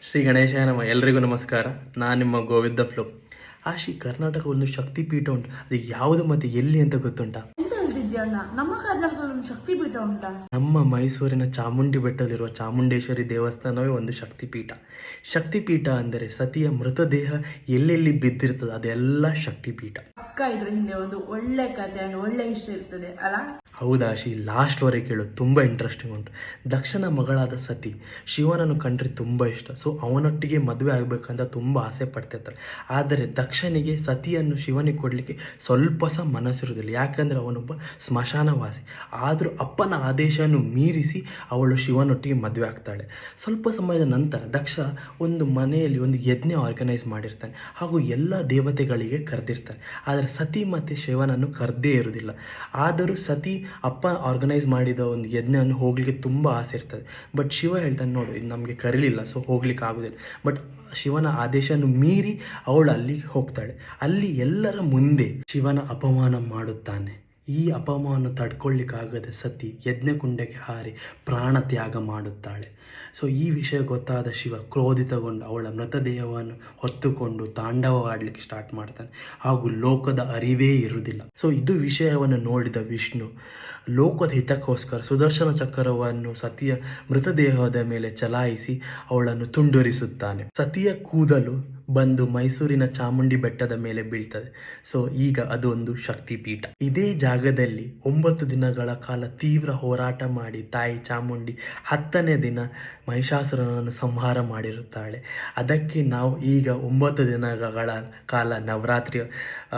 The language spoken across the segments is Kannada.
ಶ್ರೀ ಗಣೇಶಾಯ ನಮ ಎಲ್ರಿಗೂ ನಮಸ್ಕಾರ. ನಾನು ನಿಮ್ಮ ಗೋವಿಂದ ಫ್ಲೋ. ಕರ್ನಾಟಕ ಒಂದು ಶಕ್ತಿ ಪೀಠ ಉಂಟು. ಅದು ಯಾವುದು ಮತ್ತು ಎಲ್ಲಿ ಅಂತ ಗೊತ್ತುಂಟಾ? ಎಂತ ಹೇಳ್ತಿದ್ಯಾ ಅಣ್ಣ? ನಮ್ಮ ಕರ್ನಾಟಕದಲ್ಲಿ ಒಂದು ಶಕ್ತಿ ಪೀಠ ಉಂಟಾ? ನಮ್ಮ ಮೈಸೂರಿನ ಚಾಮುಂಡಿ ಬೆಟ್ಟದಲ್ಲಿರುವ ಚಾಮುಂಡೇಶ್ವರಿ ದೇವಸ್ಥಾನವೇ ಒಂದು ಶಕ್ತಿಪೀಠ. ಶಕ್ತಿಪೀಠ ಅಂದರೆ ಸತಿಯ ಮೃತದೇಹ ಎಲ್ಲೆಲ್ಲಿ ಬಿದ್ದಿರ್ತದೆ ಅದೆಲ್ಲ ಶಕ್ತಿಪೀಠ. ಅಕ್ಕ ಇದ್ರ ಹಿಂದೆ ಒಂದು ಒಳ್ಳೆ ಕಥೆ and ಒಳ್ಳೆ ವಿಷಯ ಇರ್ತದೆ ಅಲ್ಲ? ಹೌದಾ ಲಾಸ್ಟ್ವರೆಗೆ ಕೇಳು, ತುಂಬ ಇಂಟ್ರೆಸ್ಟಿಂಗ್ ಉಂಟು. ದಕ್ಷನ ಮಗಳಾದ ಸತಿ ಶಿವನನ್ನು ಕಂಡ್ರೆ ತುಂಬ ಇಷ್ಟ. ಸೊ ಅವನೊಟ್ಟಿಗೆ ಮದುವೆ ಆಗಬೇಕಂತ ತುಂಬ ಆಸೆ ಪಡ್ತಿರ್ತಾರೆ. ಆದರೆ ದಕ್ಷನಿಗೆ ಸತಿಯನ್ನು ಶಿವನಿಗೆ ಕೊಡಲಿಕ್ಕೆ ಸ್ವಲ್ಪ ಸಹ ಮನಸ್ಸಿರುವುದಿಲ್ಲ, ಯಾಕಂದರೆ ಅವನೊಬ್ಬ ಸ್ಮಶಾನವಾಸಿ. ಆದರೂ ಅಪ್ಪನ ಆದೇಶವನ್ನು ಮೀರಿಸಿ ಅವಳು ಶಿವನೊಟ್ಟಿಗೆ ಮದುವೆ ಆಗ್ತಾಳೆ. ಸ್ವಲ್ಪ ಸಮಯದ ನಂತರ ದಕ್ಷ ಒಂದು ಮನೆಯಲ್ಲಿ ಒಂದು ಯಜ್ಞ ಆರ್ಗನೈಸ್ ಮಾಡಿರ್ತಾನೆ, ಹಾಗೂ ಎಲ್ಲ ದೇವತೆಗಳಿಗೆ ಕರೆದಿರ್ತಾನೆ. ಆದರೆ ಸತಿ ಮತ್ತು ಶಿವನನ್ನು ಕರೆದೇ ಇರುವುದಿಲ್ಲ. ಆದರೂ ಸತಿ ಅಪ್ಪ ಆರ್ಗನೈಸ್ ಮಾಡಿದ ಒಂದು ಯಜ್ಞವನ್ನು ಹೋಗಲಿಕ್ಕೆ ತುಂಬ ಆಸೆ ಇರ್ತದೆ. ಬಟ್ ಶಿವ ಹೇಳ್ತಾನೆ, ನೋಡು ಇದು ನಮಗೆ ಕರೀಲಿಲ್ಲ, ಸೊ ಹೋಗ್ಲಿಕ್ಕೆ ಆಗೋದಿಲ್ಲ. ಬಟ್ ಶಿವನ ಆದೇಶವನ್ನು ಮೀರಿ ಅವಳು ಅಲ್ಲಿಗೆ ಹೋಗ್ತಾಳೆ. ಅಲ್ಲಿ ಎಲ್ಲರ ಮುಂದೆ ಶಿವನ ಅಪಮಾನ ಮಾಡುತ್ತಾನೆ. ಈ ಅಪಮಾನ ತಡ್ಕೊಳ್ಳಿಕ್ಕಾಗದೆ ಸತಿ ಯಜ್ಞಕುಂಡಕ್ಕೆ ಹಾರಿ ಪ್ರಾಣ ತ್ಯಾಗ ಮಾಡುತ್ತಾಳೆ. ಸೊ ಈ ವಿಷಯ ಗೊತ್ತಾದ ಶಿವ ಕ್ರೋಧಿತಗೊಂಡು ಅವಳ ಮೃತದೇಹವನ್ನು ಹೊತ್ತುಕೊಂಡು ತಾಂಡವವಾಡಲಿಕ್ಕೆ ಸ್ಟಾರ್ಟ್ ಮಾಡ್ತಾನೆ, ಹಾಗೂ ಲೋಕದ ಅರಿವೇ ಇರುವುದಿಲ್ಲ. ಸೊ ಇದು ವಿಷಯವನ್ನು ನೋಡಿದ ವಿಷ್ಣು ಲೋಕದ ಹಿತಕ್ಕೋಸ್ಕರ ಸುದರ್ಶನ ಚಕ್ರವನ್ನು ಸತಿಯ ಮೃತದೇಹದ ಮೇಲೆ ಚಲಾಯಿಸಿ ಅವಳನ್ನು ತುಂಡರಿಸುತ್ತಾನೆ. ಸತಿಯ ಕೂದಲು ಬಂದು ಮೈಸೂರಿನ ಚಾಮುಂಡಿ ಬೆಟ್ಟದ ಮೇಲೆ ಬೀಳ್ತದೆ. ಸೊ ಈಗ ಅದು ಒಂದು ಶಕ್ತಿಪೀಠ. ಇದೇ ಜಾಗದಲ್ಲಿ 9 ದಿನಗಳ ಕಾಲ ತೀವ್ರ ಹೋರಾಟ ಮಾಡಿ ತಾಯಿ ಚಾಮುಂಡಿ 10ನೇ ದಿನ ಮಹಿಷಾಸುರನನ್ನು ಸಂಹಾರ ಮಾಡಿರುತ್ತಾಳೆ. ಅದಕ್ಕೆ ನಾವು ಈಗ 9 ದಿನಗಳ ಕಾಲ ನವರಾತ್ರಿ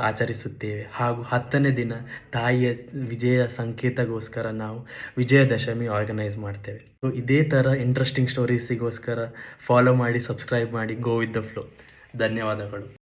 ಆಚರಿಸುತ್ತೇವೆ, ಹಾಗೂ 10ನೇ ದಿನ ತಾಯಿಯ ವಿಜಯ ಸಂಕೇತಗೋಸ್ಕರ ನಾವು ವಿಜಯದಶಮಿ ಆರ್ಗನೈಸ್ ಮಾಡ್ತೇವೆ. ಸೊ ಇದೇ ಥರ ಇಂಟ್ರೆಸ್ಟಿಂಗ್ ಸ್ಟೋರೀಸಿಗೋಸ್ಕರ ಫಾಲೋ ಮಾಡಿ, ಸಬ್ಸ್ಕ್ರೈಬ್ ಮಾಡಿ ಗೋ ವಿತ್ ದ ಫ್ಲೋ. ಧನ್ಯವಾದಗಳು.